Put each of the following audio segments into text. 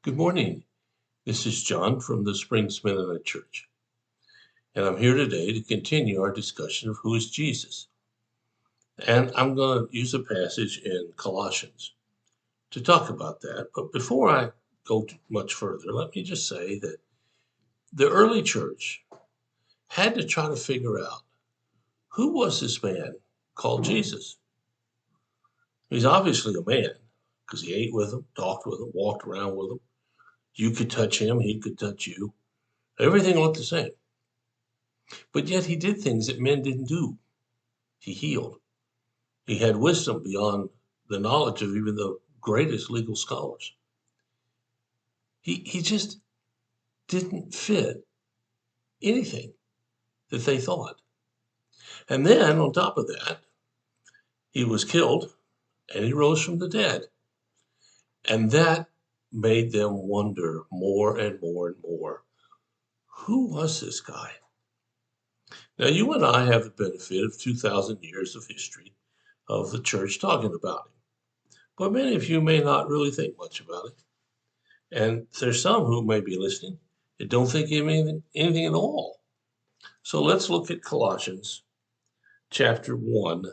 Good morning. This is John from the Springs Mennonite Church, and I'm here today to continue our discussion of who is Jesus. And I'm going to use a passage in Colossians to talk about that. But before I go much further, let me just say that the early church had to try to figure out who was this man called Jesus. He's obviously a man because he ate with them, talked with them, walked around with them. You could touch him, he could touch you. Everything looked the same. But yet he did things that men didn't do. He healed. He had wisdom beyond the knowledge of even the greatest legal scholars. He just didn't fit anything that they thought. And then on top of that, he was killed and he rose from the dead. And that made them wonder more and more and more, who was this guy? Now, you and I have the benefit of 2,000 years of history of the church talking about him. But many of you may not really think much about it. And there's some who may be listening that don't think anything at all. So let's look at Colossians chapter 1,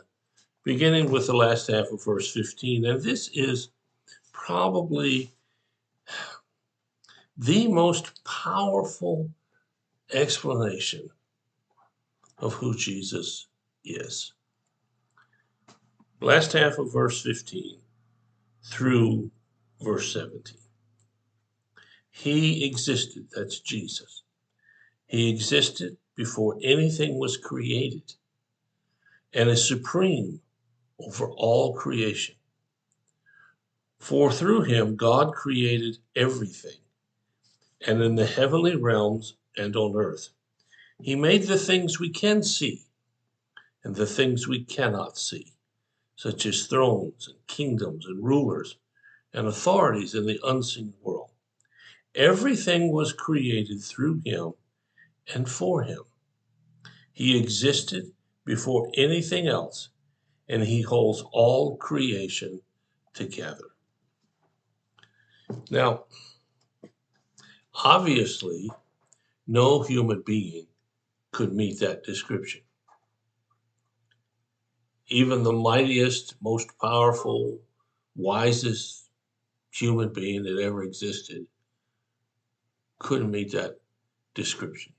beginning with the last half of verse 15. And this is probably the most powerful explanation of who Jesus is. Last half of verse 15 through verse 17. He existed, that's Jesus. He existed before anything was created and is supreme over all creation. For through him God created everything, and in the heavenly realms and on earth. He made the things we can see and the things we cannot see, such as thrones and kingdoms and rulers and authorities in the unseen world. Everything was created through him and for him. He existed before anything else, and he holds all creation together. Now, obviously, no human being could meet that description. Even the mightiest, most powerful, wisest human being that ever existed couldn't meet that description.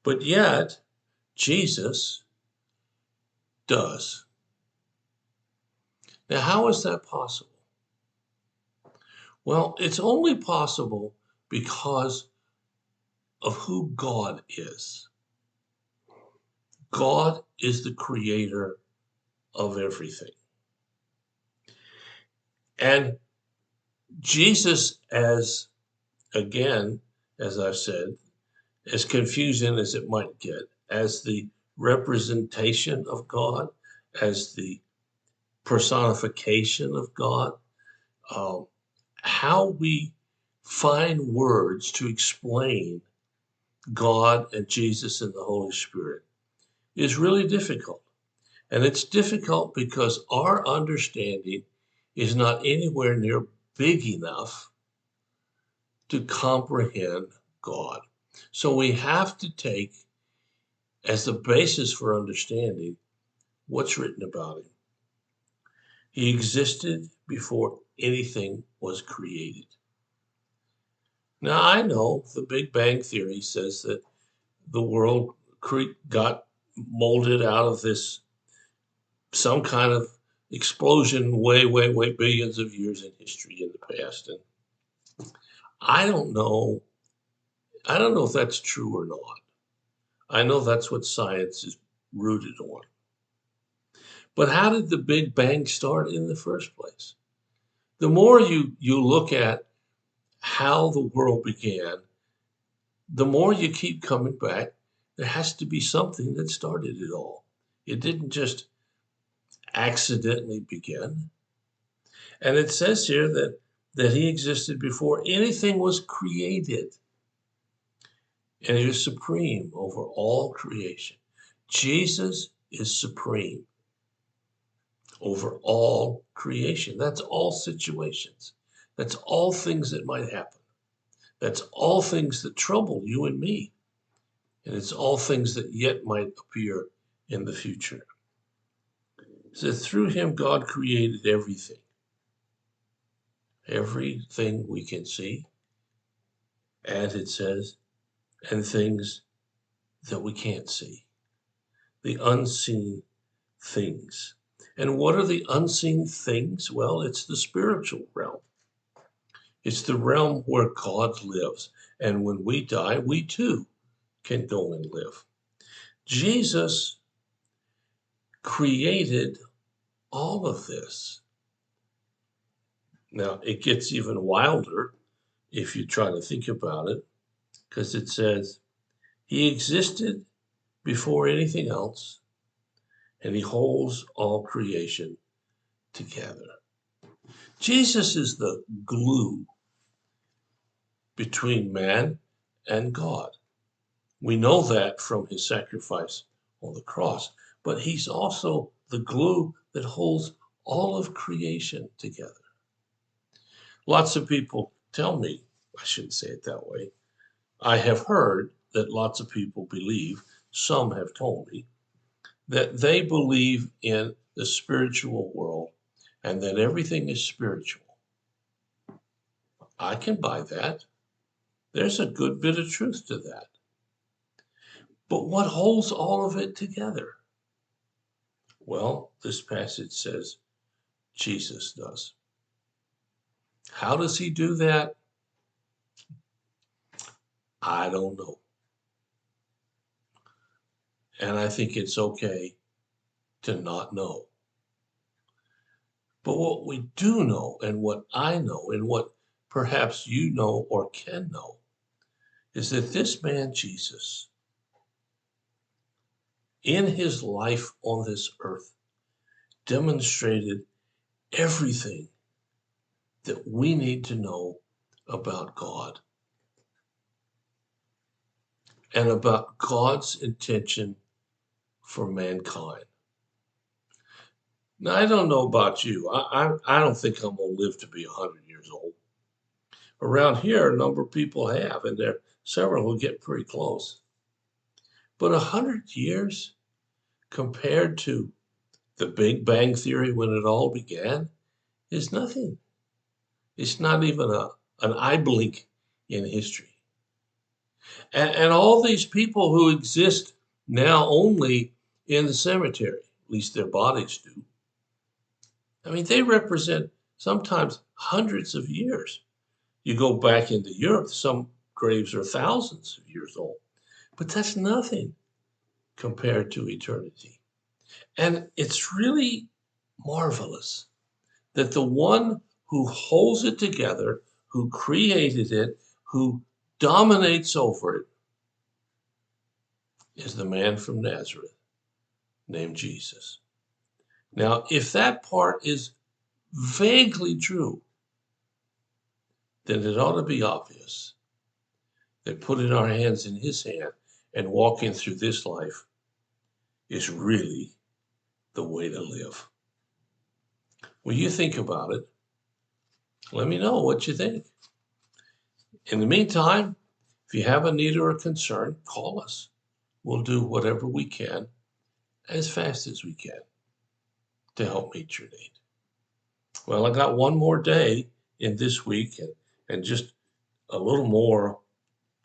But yet, Jesus does. Now, how is that possible? Well, it's only possible because of who God is. God is the creator of everything. And Jesus, as again, as I've said, as confusing as it might get, as the representation of God, as the personification of God, how we find words to explain God and Jesus and the Holy Spirit is really difficult. And it's difficult because our understanding is not anywhere near big enough to comprehend God. So we have to take as the basis for understanding what's written about him. He existed before anything was created. Now, I know the Big Bang Theory says that the world got molded out of this some kind of explosion way, way, way billions of years in history in the past. And I don't know. I don't know if that's true or not. I know that's what science is rooted on. But how did the Big Bang start in the first place? The more you look at how the world began, the more you keep coming back, there has to be something that started it all. It didn't just accidentally begin. And it says here that he existed before anything was created. And he is supreme over all creation. Jesus is supreme over all creation. That's all situations. That's all things that might happen. That's all things that trouble you and me. And it's all things that yet might appear in the future. It says, through him, God created everything. Everything we can see. And it says, and things that we can't see. The unseen things. And what are the unseen things? Well, it's the spiritual realm. It's the realm where God lives. And when we die, we too can go and live. Jesus created all of this. Now, it gets even wilder if you try to think about it, because it says, he existed before anything else, and he holds all creation together. Jesus is the glue between man and God. We know that from his sacrifice on the cross, but he's also the glue that holds all of creation together. Lots of people tell me, I shouldn't say it that way, I have heard that lots of people believe, some have told me, that they believe in the spiritual world and that everything is spiritual. I can buy that. There's a good bit of truth to that. But what holds all of it together? Well, this passage says Jesus does. How does he do that? I don't know. And I think it's okay to not know. But what we do know, and what I know, and what perhaps you know or can know, is that this man, Jesus, in his life on this earth, demonstrated everything that we need to know about God and about God's intention for mankind. Now, I don't know about you. I don't think I'm going to live to be 100 years old. Around here, a number of people have, and there are several who get pretty close. But 100 years compared to the Big Bang Theory when it all began is nothing. It's not even an eye blink in history. And all these people who exist now only in the cemetery, at least their bodies do, I mean, they represent sometimes hundreds of years. You go back into Europe, some graves are thousands of years old, but that's nothing compared to eternity. And it's really marvelous that the one who holds it together, who created it, who dominates over it, is the man from Nazareth named Jesus. Now, if that part is vaguely true, then it ought to be obvious that putting our hands in his hand and walking through this life is really the way to live. When you think about it, let me know what you think. In the meantime, if you have a need or a concern, call us. We'll do whatever we can as fast as we can to help meet your need. Well, I got one more day in this week and just a little more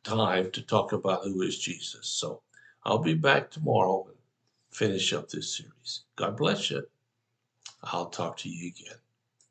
time to talk about who is Jesus. So I'll be back tomorrow and finish up this series. God bless you. I'll talk to you again.